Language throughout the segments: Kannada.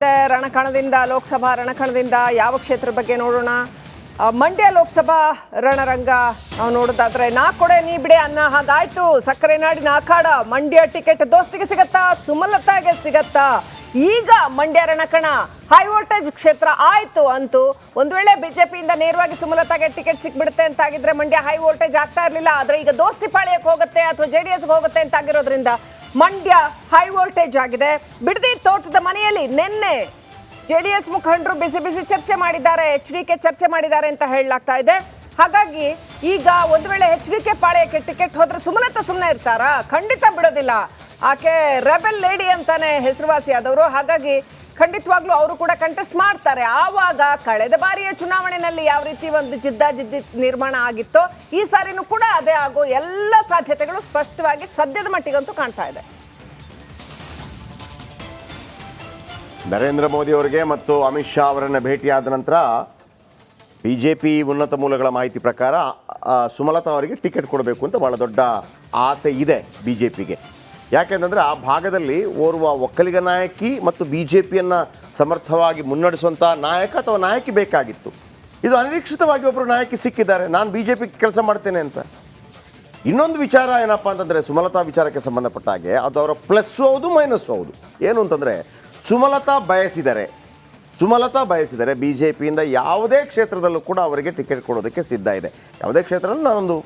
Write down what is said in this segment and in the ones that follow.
ರಣಕಣದಿಂದ ಲೋಕಸಭಾ ರಣಕಣದಿಂದ ಯಾವ ಕ್ಷೇತ್ರ ಬಗ್ಗೆ ನೋಡೋಣ. ಮಂಡ್ಯ ಲೋಕಸಭಾ ರಣರಂಗ ನಾವು ನೋಡೋದಾದ್ರೆ ನಾ ಕೊಡೆ ನೀ ಬಿಡೆ ಅನ್ನ ಹಾಗಾಯ್ತು. ಸಕ್ಕರೆ ನಾಡಿನ ಅಖಾಡ ಮಂಡ್ಯ ಟಿಕೆಟ್ ದೋಸ್ತಿಗೆ ಸಿಗತ್ತಾ, ಸುಮಲತಾಗೆ ಸಿಗತ್ತಾ? ಈಗ ಮಂಡ್ಯ ರಣಕಣ ಹೈ ವೋಲ್ಟೇಜ್ ಕ್ಷೇತ್ರ ಆಯ್ತು ಅಂತೂ. ಒಂದು ವೇಳೆ ಬಿಜೆಪಿಯಿಂದ ನೇರವಾಗಿ ಸುಮಲತಾಗೆ ಟಿಕೆಟ್ ಸಿಕ್ಬಿಡುತ್ತೆ ಅಂತಾಗಿದ್ರೆ ಮಂಡ್ಯ ಹೈ ವೋಲ್ಟೇಜ್ ಆಗ್ತಾ ಇರಲಿಲ್ಲ. ಆದ್ರೆ ಈಗ ದೋಸ್ತಿ ಪಾಳ್ಯಕ್ಕೆ ಹೋಗುತ್ತೆ ಅಥವಾ JDS ಹೋಗುತ್ತೆ ಅಂತ ಆಗಿರೋದ್ರಿಂದ ಮಂಡ್ಯ ಹೈ ವೋಲ್ಟೇಜ್ ಆಗಿದೆ. ಬಿಡದಿ ತೋಟದ ಮನೆಯಲ್ಲಿ ನಿನ್ನೆ JDS ಮುಖಂಡರು ಬಿಸಿ ಚರ್ಚೆ ಮಾಡಿದ್ದಾರೆ, HDK ಚರ್ಚೆ ಮಾಡಿದ್ದಾರೆ ಅಂತ ಹೇಳಲಾಗ್ತಾ ಇದೆ. ಹಾಗಾಗಿ ಈಗ ಒಂದು ವೇಳೆ HDK ಪಾಳ್ಯಕ್ಕೆ ಟಿಕೆಟ್ ಹೋದ್ರೆ ಸುಮಲತಾ ಸುಮ್ಮನೆ ಇರ್ತಾರಾ? ಖಂಡಿತ ಬಿಡೋದಿಲ್ಲ. ಆಕೆ ರೆಬೆಲ್ ಲೇಡಿ ಅಂತಾನೆ ಹೆಸರುವಾಸಿಯಾದವರು. ಹಾಗಾಗಿ ಖಂಡಿತವಾಗ್ಲೂ ಅವರು ಕೂಡ ಕಂಟೆಸ್ಟ್ ಮಾಡ್ತಾರೆ. ಆವಾಗ ಕಳೆದ ಬಾರಿಯ ಚುನಾವಣೆಯಲ್ಲಿ ಯಾವ ರೀತಿ ಒಂದು ಜಿದ್ದಾಜಿದ್ದಿ ನಿರ್ಮಾಣ ಆಗಿತ್ತೋ ಈ ಸಾರಿನೂ ಕೂಡ ಅದೇ ಆಗೋ ಎಲ್ಲ ಸಾಧ್ಯತೆಗಳು ಸ್ಪಷ್ಟವಾಗಿ ಸದ್ಯದ ಮಟ್ಟಿಗಂತೂ ಕಾಣ್ತಾ ಇದೆ. ನರೇಂದ್ರ ಮೋದಿ ಅವರಿಗೆ ಮತ್ತು ಅಮಿತ್ ಶಾ ಅವರನ್ನು ಭೇಟಿಯಾದ ನಂತರ ಬಿಜೆಪಿ ಉನ್ನತ ಮೂಲಗಳ ಮಾಹಿತಿ ಪ್ರಕಾರ ಸುಮಲತಾ ಅವರಿಗೆ ಟಿಕೆಟ್ ಕೊಡಬೇಕು ಅಂತ ಭಾಳ ದೊಡ್ಡ ಆಸೆ ಇದೆ ಬಿಜೆಪಿಗೆ. ಯಾಕೆಂತಂದರೆ ಆ ಭಾಗದಲ್ಲಿ ಓರ್ವ ಒಕ್ಕಲಿಗ ನಾಯಕಿ ಮತ್ತು ಬಿಜೆಪಿಯನ್ನು ಸಮರ್ಥವಾಗಿ ಮುನ್ನಡೆಸುವಂಥ ನಾಯಕ ಅಥವಾ ನಾಯಕಿ ಬೇಕಾಗಿತ್ತು. ಇದು ಅನಿರೀಕ್ಷಿತವಾಗಿ ಒಬ್ಬರು ನಾಯಕಿ ಸಿಕ್ಕಿದ್ದಾರೆ, ನಾನು ಬಿಜೆಪಿ ಕೆಲಸ ಮಾಡ್ತೇನೆ ಅಂತ. ಇನ್ನೊಂದು ವಿಚಾರ ಏನಪ್ಪ ಅಂತಂದರೆ ಸುಮಲತಾ ವಿಚಾರಕ್ಕೆ ಸಂಬಂಧಪಟ್ಟ ಹಾಗೆ ಅದು ಅವರ ಪ್ಲಸ್ಸು ಹೌದು ಮೈನಸ್ಸು ಹೌದು. ಏನು ಅಂತಂದರೆ ಸುಮಲತಾ ಬಯಸಿದರೆ BJPಯಿಂದ ಯಾವುದೇ ಕ್ಷೇತ್ರದಲ್ಲೂ ಕೂಡ ಅವರಿಗೆ ಟಿಕೆಟ್ ಕೊಡೋದಕ್ಕೆ ಸಿದ್ಧ ಇದೆ. ಯಾವುದೇ ಕ್ಷೇತ್ರದಲ್ಲಿ ನಾನೊಂದು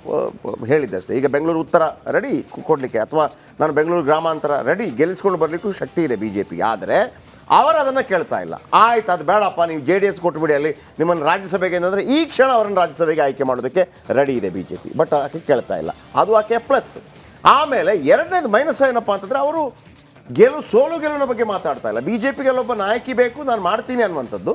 ಹೇಳಿದ್ದೆ ಅಷ್ಟೇ. ಈಗ ಬೆಂಗಳೂರು ಉತ್ತರ ರೆಡಿ ಕೊಡಲಿಕ್ಕೆ, ಅಥವಾ ನಾನು ಬೆಂಗಳೂರು ಗ್ರಾಮಾಂತರ ರೆಡಿ ಗೆಲ್ಲಿಸ್ಕೊಂಡು ಬರಲಿಕ್ಕೂ ಶಕ್ತಿ ಇದೆ BJPಗೆ. ಆದರೆ ಅವರು ಅದನ್ನು ಕೇಳ್ತಾ ಇಲ್ಲ. ಆಯ್ತು, ಅದು ಬೇಡಪ್ಪ, ನೀವು JDS ಕೊಟ್ಟುಬಿಡಿ, ಅಲ್ಲಿ ನಿಮ್ಮನ್ನು ರಾಜ್ಯಸಭೆಗೆ ಅಂತಂದರೆ ಈ ಕ್ಷಣ ಅವರನ್ನು ರಾಜ್ಯಸಭೆಗೆ ಆಯ್ಕೆ ಮಾಡೋದಕ್ಕೆ ರೆಡಿ ಇದೆ BJP. ಬಟ್ ಆಕೆ ಕೇಳ್ತಾ ಇಲ್ಲ, ಅದು ಆಕೆ ಪ್ಲಸ್. ಆಮೇಲೆ ಎರಡನೇದು ಮೈನಸ್ ಏನಪ್ಪ ಅಂತಂದರೆ ಅವರು ಸೋಲು ಗೆಲುವಿನ ಬಗ್ಗೆ ಮಾತಾಡ್ತಾ ಇಲ್ಲ. BJPಗೆ ಅಲ್ಲೊಬ್ಬ ನಾಯಕಿ ಬೇಕು, ನಾನು ಮಾಡ್ತೀನಿ ಅನ್ನುವಂಥದ್ದು.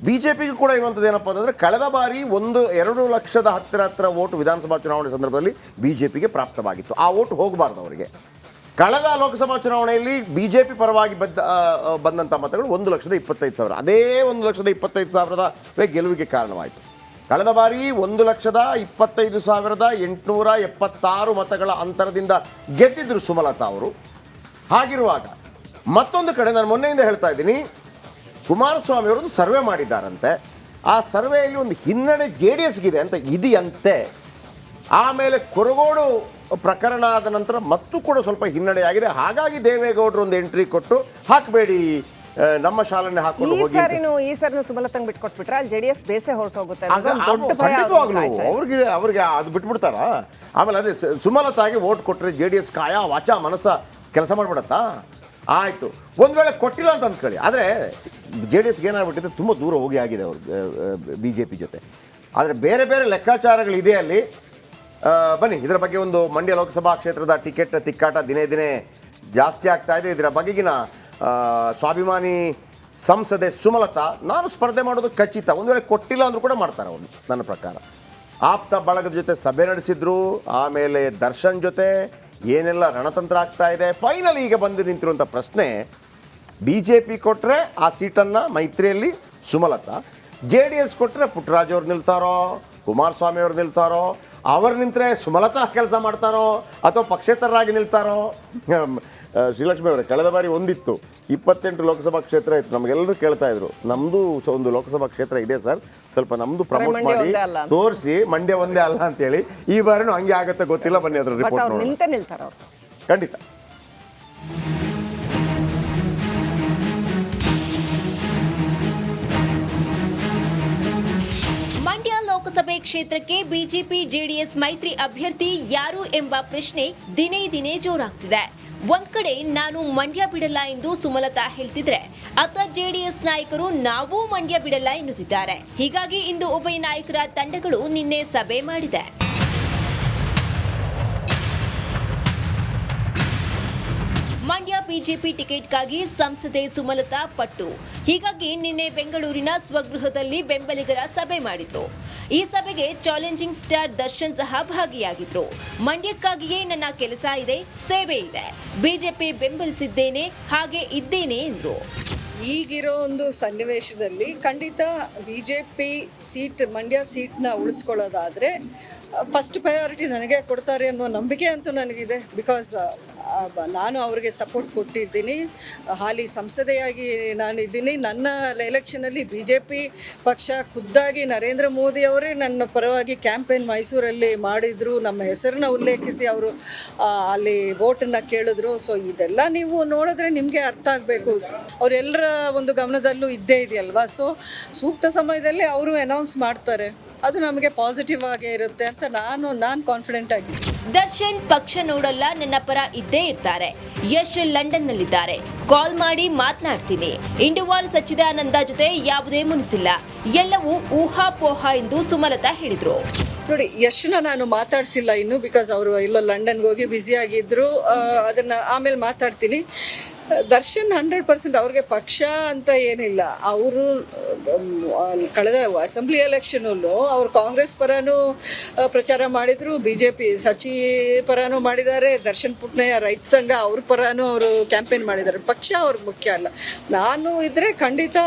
BJPಗೆ ಕೂಡ ಇರುವಂಥದ್ದು ಏನಪ್ಪ ಅಂತಂದರೆ ಕಳೆದ ಬಾರಿ 2 ಲಕ್ಷದ ಹತ್ತಿರ ವೋಟು ವಿಧಾನಸಭಾ ಚುನಾವಣೆ ಸಂದರ್ಭದಲ್ಲಿ BJPಗೆ ಪ್ರಾಪ್ತವಾಗಿತ್ತು. ಆ ವೋಟು ಹೋಗಬಾರ್ದು ಅವರಿಗೆ. ಕಳೆದ ಲೋಕಸಭಾ ಚುನಾವಣೆಯಲ್ಲಿ BJP ಪರವಾಗಿ ಬಂದಂಥ ಮತಗಳು 1,25,000. ಅದೇ 1,25,000 ಗೆಲುವಿಗೆ ಕಾರಣವಾಯಿತು. ಕಳೆದ ಬಾರಿ 1,25,876 ಮತಗಳ ಅಂತರದಿಂದ ಗೆದ್ದಿದ್ರು ಸುಮಲತಾ ಅವರು. ಹಾಗಿರುವಾಗ ಮತ್ತೊಂದು ಕಡೆ ನಾನು ಮೊನ್ನೆಯಿಂದ ಹೇಳ್ತಾ ಇದ್ದೀನಿ, ಕುಮಾರಸ್ವಾಮಿ ಅವರೊಂದು ಸರ್ವೆ ಮಾಡಿದ್ದಾರಂತೆ. ಆ ಸರ್ವೆಯಲ್ಲಿ ಒಂದು ಹಿನ್ನಡೆ JDSಗಿದೆ ಅಂತ ಇದೆಯಂತೆ. ಆಮೇಲೆ ಕುರಗೋಡು ಪ್ರಕರಣ ಆದ ನಂತರ ಮತ್ತೂ ಕೂಡ ಸ್ವಲ್ಪ ಹಿನ್ನಡೆಯಾಗಿದೆ. ಹಾಗಾಗಿ ದೇವೇಗೌಡರು ಒಂದು ಎಂಟ್ರಿ ಕೊಟ್ಟು ಹಾಕಬೇಡಿ, ನಮ್ಮ ಶಾಲೆನೇ ಹಾಕೊಂಡು ಈ ಸಾರಿನೂ ಸುಮಲತಾಂಗ್ ಬಿಟ್ಕೊಟ್ಬಿಟ್ರೆ ಅಲ್ಲಿ JDS ಬೇಸೆ ಹೊರಟೋಗುತ್ತೆ. ಅವ್ರಿಗೆ ಅದು ಬಿಟ್ಬಿಡ್ತಾರ. ಆಮೇಲೆ ಅದೇ ಸುಮಲತಾಗೆ ವೋಟ್ ಕೊಟ್ಟರೆ JDS ಕಾಯ ವಾಚ ಮನಸ್ಸ ಕೆಲಸ ಮಾಡಿಬಿಡತ್ತಾ? ಆಯಿತು, ಒಂದು ವೇಳೆ ಕೊಟ್ಟಿಲ್ಲ ಅಂತ ಅಂದ್ಕೊಳ್ಳಿ. ಆದರೆ JDSಗೆ ಏನಾಗ್ಬಿಟ್ಟಿದೆ, ತುಂಬ ದೂರ ಹೋಗಿ ಆಗಿದೆ ಅವರು BJP ಜೊತೆ. ಆದರೆ ಬೇರೆ ಬೇರೆ ಲೆಕ್ಕಾಚಾರಗಳಿದೆ ಅಲ್ಲಿ. ಬನ್ನಿ, ಇದರ ಬಗ್ಗೆ ಒಂದು ಮಂಡ್ಯ ಲೋಕಸಭಾ ಕ್ಷೇತ್ರದ ಟಿಕೆಟ್ ತಿಕ್ಕಾಟ ದಿನೇ ಜಾಸ್ತಿ ಆಗ್ತಾ ಇದೆ. ಇದರ ಬಗೆಗಿನ ಸ್ವಾಭಿಮಾನಿ ಸಂಸದೆ ಸುಮಲತಾ ನಾನು ಸ್ಪರ್ಧೆ ಮಾಡೋದು ಖಚಿತ. ಒಂದು ವೇಳೆ ಕೊಟ್ಟಿಲ್ಲ ಅಂದರೂ ಕೂಡ ಮಾಡ್ತಾರೆ ಅವರು. ನನ್ನ ಪ್ರಕಾರ ಆಪ್ತ ಬಳಗದ ಜೊತೆ ಸಭೆ ನಡೆಸಿದ್ರು, ಆಮೇಲೆ ದರ್ಶನ್ ಜೊತೆ ಏನೆಲ್ಲ ರಣತಂತ್ರ ಆಗ್ತಾ ಇದೆ. ಫೈನಲ್ ಈಗ ಬಂದು ನಿಂತಿರುವಂಥ ಪ್ರಶ್ನೆ, BJP ಕೊಟ್ಟರೆ ಆ ಸೀಟನ್ನು ಮೈತ್ರಿಯಲ್ಲಿ ಸುಮಲತಾ, JDS ಕೊಟ್ಟರೆ ಪುಟ್ಟರಾಜು ಅವ್ರು ನಿಲ್ತಾರೋ, ಕುಮಾರಸ್ವಾಮಿ ಅವ್ರು ನಿಲ್ತಾರೋ, ಅವ್ರು ನಿಂತರೆ ಸುಮಲತಾ ಕೆಲಸ ಮಾಡ್ತಾರೋ ಅಥವಾ ಪಕ್ಷೇತರರಾಗಿ ನಿಲ್ತಾರೋ? ಶ್ರೀಲಕ್ಷ್ಮಿ ಅವರೇ, ಕಳೆದ ಬಾರಿ ಒಂದಿತ್ತು, 28 ಲೋಕಸಭಾ ಕ್ಷೇತ್ರ ಇತ್ತು. ನಮಗೆಲ್ಲರೂ ಕೇಳ್ತಾ ಇದ್ರು, ನಮ್ಮದು ಒಂದು ಲೋಕಸಭಾ ಕ್ಷೇತ್ರ ಇದೆ ಸರ್, ಸ್ವಲ್ಪ ನಮ್ಮದು ಪ್ರಮೋಟ್ ಮಾಡಿ ತೋರಿಸಿ, ಮಂಡ್ಯ ಒಂದೇ ಅಲ್ಲ ಅಂತೇಳಿ. ಈ ಬಾರಿನೂ ಹಂಗೆ ಆಗುತ್ತೆ ಗೊತ್ತಿಲ್ಲ. ಬನ್ನಿ ಅದರ ರಿಪೋರ್ಟ್ ನಿಲ್ತಾರೆ ಖಂಡಿತ. ಮಂಡ್ಯ ಲೋಕಸಭೆ ಕ್ಷೇತ್ರಕ್ಕೆ BJP JDS ಮೈತ್ರಿ ಅಭ್ಯರ್ಥಿ ಯಾರು ಎಂಬ ಪ್ರಶ್ನೆ ದಿನೇ ಜೋರಾಗ್ತಿದೆ. ಒಂದ್ ಕಡೆ ನಾನು ಮಂಡ್ಯ ಬಿಡಲ್ಲ ಎಂದು ಸುಮಲತಾ ಹೇಳ್ತಿದ್ರೆ, ಅತ್ತ JDS ನಾಯಕರು ನಾವು ಮಂಡ್ಯ ಬಿಡಲ್ಲ ಎನ್ನುತ್ತಿದ್ದಾರೆ. ಹೀಗಾಗಿ ಇಂದು ಉಭಯ ನಾಯಕರ ತಂಡಗಳು ನಿನ್ನೆ ಸಭೆ ಮಾಡಿದೆ. ಮಂಡ್ಯ BJP ಟಿಕೆಟ್ಗಾಗಿ ಸಂಸದೆ ಸುಮಲತಾ ಪಟ್ಟು. ಹೀಗಾಗಿ ನಿನ್ನೆ ಬೆಂಗಳೂರಿನ ಸ್ವಗೃಹದಲ್ಲಿ ಬೆಂಬಲಿಗರ ಸಭೆ ಮಾಡಿದ್ರು. ಈ ಸಭೆಗೆ ಚಾಲೆಂಜಿಂಗ್ ಸ್ಟಾರ್ ದರ್ಶನ್ ಸಹ ಭಾಗಿಯಾಗಿದ್ರು. ಮಂಡ್ಯಕ್ಕಾಗಿಯೇ ನನ್ನ ಕೆಲಸ ಇದೆ, ಸೇವೆ ಇದೆ, BJP ಬೆಂಬಲಿಸಿದ್ದೇನೆ, ಹಾಗೆ ಇದ್ದೇನೆ ಎಂದ್ರು. ಈಗಿರೋ ಒಂದು ಸನ್ನಿವೇಶದಲ್ಲಿ ಖಂಡಿತ BJP ಮಂಡ್ಯ ಸೀಟ್ನ ಉಳಿಸ್ಕೊಳ್ಳೋದಾದರೆ ಫಸ್ಟ್ ಪ್ರಯಾರಿಟಿ ನನಗೆ ಕೊಡ್ತಾರೆ ಅನ್ನೋ ನಂಬಿಕೆ ಅಂತೂ ನನಗಿದೆ. ಬಿಕಾಸ್ ನಾನು ಅವರಿಗೆ ಸಪೋರ್ಟ್ ಕೊಟ್ಟಿದ್ದೀನಿ. ಹಾಲಿ ಸಂಸದೆಯಾಗಿ ನಾನಿದ್ದೀನಿ. ನನ್ನ ಎಲೆಕ್ಷನಲ್ಲಿ BJP ಪಕ್ಷ ಖುದ್ದಾಗಿ ನರೇಂದ್ರ ಮೋದಿ ಅವರೇ ನನ್ನ ಪರವಾಗಿ ಕ್ಯಾಂಪೇನ್ ಮೈಸೂರಲ್ಲಿ ಮಾಡಿದರು. ನಮ್ಮ ಹೆಸರನ್ನ ಉಲ್ಲೇಖಿಸಿ ಅವರು ಅಲ್ಲಿ ವೋಟನ್ನು ಕೇಳಿದ್ರು. ಸೊ ಇದೆಲ್ಲ ನೀವು ನೋಡಿದ್ರೆ ನಿಮಗೆ ಅರ್ಥ ಆಗಬೇಕು. ಅವರೆಲ್ಲರ ಒಂದು ಗಮನದಲ್ಲೂ ಇದ್ದೇ ಇದೆಯಲ್ವಾ. ಸೊ ಸೂಕ್ತ ಸಮಯದಲ್ಲಿ ಅವರು ಅನೌನ್ಸ್ ಮಾಡ್ತಾರೆ, ಅದು ನಮಗೆ ಪಾಸಿಟಿವ್ ಆಗೇ ಇರುತ್ತೆ ಅಂತ ನಾನು ಕಾನ್ಫಿಡೆಂಟ್ ಆಗಿದ್ದೀನಿ. ದರ್ಶನ್ ಪಕ್ಷ ನೋಡಲ್ಲ, ನನ್ನ ಪರ ಇದ್ದೇ ಇರ್ತಾರೆ. ಯಶ್ ಲಂಡನ್ನಲ್ಲಿದ್ದಾರೆ, ಕಾಲ್ ಮಾಡಿ ಮಾತನಾಡ್ತೀನಿ. ಇಂಡುವಾಲ್ ಸಚ್ಚಿದಾನಂದ ಜೊತೆ ಯಾವುದೇ ಮುನಿಸಿಲ್ಲ, ಎಲ್ಲವೂ ಊಹಾಪೋಹ ಎಂದು ಸುಮಲತಾ ಹೇಳಿದ್ರು. ನೋಡಿ, ಯಶ್ನ ನಾನು ಮಾತಾಡ್ಸಿಲ್ಲ ಇನ್ನು, ಬಿಕಾಸ್ ಅವರು ಎಲ್ಲೋ ಲಂಡನ್ಗೆ ಹೋಗಿ ಬ್ಯುಸಿ ಆಗಿದ್ರು. ಅದನ್ನು ಆಮೇಲೆ ಮಾತಾಡ್ತೀನಿ. ದರ್ಶನ್ 100% ಅವ್ರಿಗೆ ಪಕ್ಷ ಅಂತ ಏನಿಲ್ಲ. ಅವರು ಕಳೆದ ಅಸೆಂಬ್ಲಿ ಎಲೆಕ್ಷನಲ್ಲೂ ಅವರು ಕಾಂಗ್ರೆಸ್ ಪರನೂ ಪ್ರಚಾರ ಮಾಡಿದರು, BJP ಸಚಿ ಪರನೂ ಮಾಡಿದ್ದಾರೆ, ದರ್ಶನ್ ಪುಟ್ನಯ್ಯ ರೈತ ಸಂಘ ಅವ್ರ ಪರನೂ ಅವರು ಕ್ಯಾಂಪೇನ್ ಮಾಡಿದ್ದಾರೆ. ಪಕ್ಷ ಅವ್ರಿಗೆ ಮುಖ್ಯ ಅಲ್ಲ. ನಾನು ಇದ್ದರೆ ಖಂಡಿತ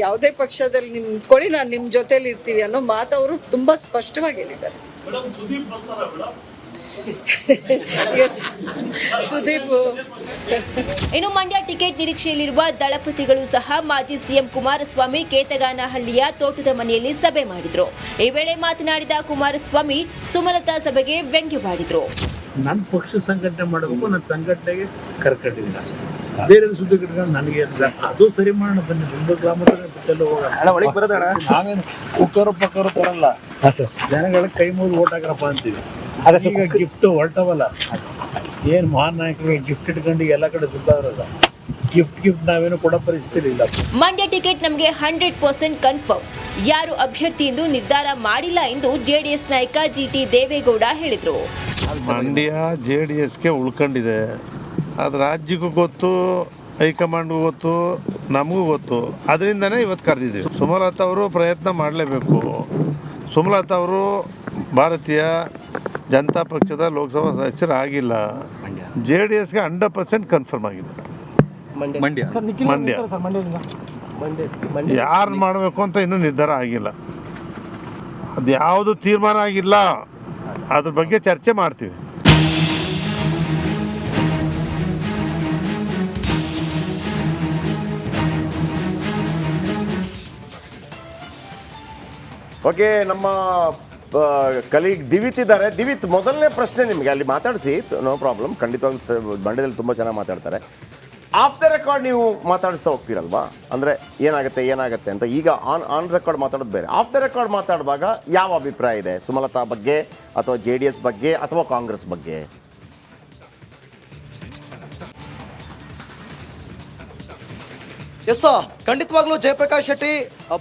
ಯಾವುದೇ ಪಕ್ಷದಲ್ಲಿ ನಿಂತ್ಕೊಳ್ಳಿ, ನಾನು ನಿಮ್ಮ ಜೊತೇಲಿ ಇರ್ತೀವಿ ಅನ್ನೋ ಮಾತು ಅವರು ತುಂಬ ಸ್ಪಷ್ಟವಾಗಿ ಹೇಳಿದ್ದಾರೆ. ಸುದೀಪ್. ಇನ್ನು ಮಂಡ್ಯ ಟಿಕೆಟ್ ನಿರೀಕ್ಷೆಯಲ್ಲಿರುವ ದಳಪತಿಗಳು ಸಹ ಮಾಜಿ ಸಿಎಂ ಕುಮಾರಸ್ವಾಮಿ ಕೇತಗಾನಹಳ್ಳಿಯ ತೋಟದ ಮನೆಯಲ್ಲಿ ಸಭೆ ಮಾಡಿದ್ರು. ಈ ವೇಳೆ ಮಾತನಾಡಿದ ಕುಮಾರಸ್ವಾಮಿ ಸುಮಲತಾ ಸಭೆಗೆ ವ್ಯಂಗ್ಯವಾಡಿದ್ರು. ನನ್ನ ಪಕ್ಷ ಸಂಘಟನೆ ಮಾಡಬೇಕು, ನನ್ನ ಸಂಘಟನೆಗೆ ಕರ್ಕೊಂಡಿದ್ದೀನಿ ಅಷ್ಟೇ. ಬೇರೆ ಸುದ್ದಿಗಳು ನನಗೆ ಅದು ಸರಿ ಮಾಡೋಣ ಬನ್ನಿ. ನಿಮ್ಮ ಗ್ರಾಮದಲ್ಲಿ ಬಿಟ್ಟೆಲ್ಲ ಹೋಗೋಣ. ನಾವೇನು ಕುಕ್ಕರು ಪಕ್ಕರು ತರಲ್ಲ, ಜನಗಳಿಗೆ ಕೈ ಮುಗಿದು ಓಟ್ ಹಾಕರಪ್ಪ ಅಂತೀವಿ. ಈಗ ಗಿಫ್ಟ್ ಹೊರಟವಲ್ಲ, ಏನು ಮಹಾನ್ ನಾಯಕರು ಗಿಫ್ಟ್ ಇಟ್ಕೊಂಡು ಎಲ್ಲ ಕಡೆ ದುಡ್ಡಾದ್ರಲ್ಲ, ಗಿಫ್ಟ್ ನಾವೇನು ಕೊಡೋ ಪರಿಸ್ಥಿತಿ ಇಲ್ಲ. ಮಂಡ್ಯ ಟಿಕೆಟ್ ನಮಗೆ 100% ಕನ್ಫರ್ಮ್, ಯಾರು ಅಭ್ಯರ್ಥಿ ಎಂದು ನಿರ್ಧಾರ ಮಾಡಿಲ್ಲ ಎಂದು JDS ನಾಯಕ GT ದೇವೇಗೌಡ ಹೇಳಿದರು. ಮಂಡ್ಯ JDSಗೆ ಉಳ್ಕೊಂಡಿದೆ, ಅದು ರಾಜ್ಯಕ್ಕೂ ಗೊತ್ತು, ಹೈಕಮಾಂಡ್ಗೂ ಗೊತ್ತು, ನಮಗೂ ಗೊತ್ತು. ಅದರಿಂದನೇ ಇವತ್ತು ಕರೆದಿದ್ದೀವಿ. ಸುಮಲತಾ ಅವರು ಪ್ರಯತ್ನ ಮಾಡಲೇಬೇಕು. ಸುಮಲತಾ ಅವರು ಭಾರತೀಯ ಜನತಾ ಪಕ್ಷದ ಲೋಕಸಭಾ ಸದಸ್ಯರು ಆಗಿಲ್ಲ. JDSಗೆ 100% ಕನ್ಫರ್ಮ್ ಆಗಿದೆ. ಮಂಡ್ಯ ಯಾರು ಮಾಡಬೇಕು ಅಂತ ಇನ್ನೂ ನಿರ್ಧಾರ ಆಗಿಲ್ಲ. ಅದು ಯಾವುದು ತೀರ್ಮಾನ ಆಗಿಲ್ಲ, ಅದ್ರ ಬಗ್ಗೆ ಚರ್ಚೆ ಮಾಡ್ತೀವಿ. ಓಕೆ, ನಮ್ಮ ಕಲೀಗ್ ದಿವಿತ್ ಇದ್ದಾರೆ. ದಿವಿತ್, ಮೊದಲನೇ ಪ್ರಶ್ನೆ ನಿಮಗೆ ಅಲ್ಲಿ ಮಾತಾಡಿಸಿ, ನೋ ಪ್ರಾಬ್ಲಮ್. ಖಂಡಿತವಾಗ್ಲೂ ಮಂಡ್ಯದಲ್ಲಿ ತುಂಬ ಚೆನ್ನಾಗಿ ಮಾತಾಡ್ತಾರೆ. ಆಫ್ ದ ರೆಕಾರ್ಡ್ ನೀವು ಮಾತಾಡಿಸ್ತಾ ಹೋಗ್ತೀರಲ್ವಾ, ಅಂದರೆ ಏನಾಗುತ್ತೆ ಅಂತ. ಈಗ ಆನ್ ರೆಕಾರ್ಡ್ ಮಾತಾಡೋದು ಬೇರೆ. ಆಫ್ ದ ರೆಕಾರ್ಡ್ ಮಾತಾಡುವಾಗ ಯಾವ ಅಭಿಪ್ರಾಯ ಇದೆ ಸುಮಲತಾ ಬಗ್ಗೆ, ಅಥವಾ JDS ಬಗ್ಗೆ, ಅಥವಾ ಕಾಂಗ್ರೆಸ್ ಬಗ್ಗೆ? ಎಸ್, ಖಂಡಿತವಾಗ್ಲೂ ಜಯಪ್ರಕಾಶ್ ಶೆಟ್ಟಿ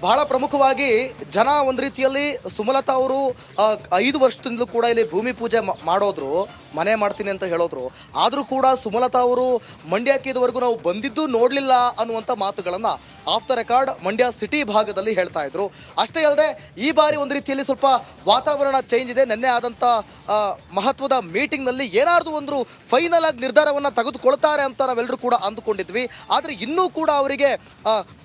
ಬಹಳ ಪ್ರಮುಖವಾಗಿ ಜನ ಒಂದು ರೀತಿಯಲ್ಲಿ ಸುಮಲತಾ ಅವರು 5 ವರ್ಷದಿಂದಲೂ ಕೂಡ ಇಲ್ಲಿ ಭೂಮಿ ಪೂಜೆ ಮಾಡೋದ್ರು, ಮನೆ ಮಾಡ್ತೀನಿ ಅಂತ ಹೇಳೋದ್ರು. ಆದರೂ ಕೂಡ ಸುಮಲತಾ ಅವರು ಮಂಡ್ಯಕ್ಕೆ ಇದುವರೆಗೂ ನಾವು ಬಂದಿದ್ದು ನೋಡಲಿಲ್ಲ ಅನ್ನುವಂಥ ಮಾತುಗಳನ್ನು of the record Mandya city ಭಾಗದಲ್ಲಿ ಹೇಳ್ತಾ ಇದ್ರು. ಅಷ್ಟೇ ಅಲ್ಲದೆ ಈ ಬಾರಿ ಒಂದು ರೀತಿಯಲ್ಲಿ ಸ್ವಲ್ಪ ವಾತಾವರಣ ಚೇಂಜ್ ಇದೆ. ನಿನ್ನೆ ಆದಂಥ ಮಹತ್ವದ ಮೀಟಿಂಗ್ನಲ್ಲಿ ಏನಾದರೂ ಒಂದು ಫೈನಲ್ ಆಗಿ ನಿರ್ಧಾರವನ್ನು ತೆಗೆದುಕೊಳ್ತಾರೆ ಅಂತ ನಾವೆಲ್ಲರೂ ಕೂಡ ಅಂದುಕೊಂಡಿದ್ವಿ. ಆದರೆ ಇನ್ನೂ ಕೂಡ ಅವರಿಗೆ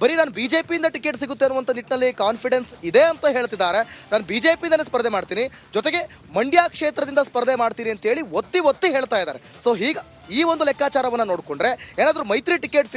ಬರೀ ನಾನು BJPಯಿಂದ ಟಿಕೆಟ್ ಸಿಗುತ್ತೆ ಅನ್ನುವಂಥ ನಿಟ್ಟಿನಲ್ಲಿ ಕಾನ್ಫಿಡೆನ್ಸ್ ಇದೆ ಅಂತ ಹೇಳ್ತಿದ್ದಾರೆ. ನಾನು BJPಯಿಂದನೇ ಸ್ಪರ್ಧೆ ಮಾಡ್ತೀನಿ, ಜೊತೆಗೆ ಮಂಡ್ಯ ಕ್ಷೇತ್ರದಿಂದ ಸ್ಪರ್ಧೆ ಮಾಡ್ತೀನಿ ಅಂತೇಳಿ ಒತ್ತಿ ಹೇಳ್ತಾ ಇದ್ದಾರೆ. ಸೊ ಹೀಗೆ ಈ ಒಂದು ಲೆಕ್ಕಾಚಾರವನ್ನು ನೋಡಿಕೊಂಡ್ರೆ ಏನಾದರೂ ಮೈತ್ರಿ ಟಿಕೆಟ್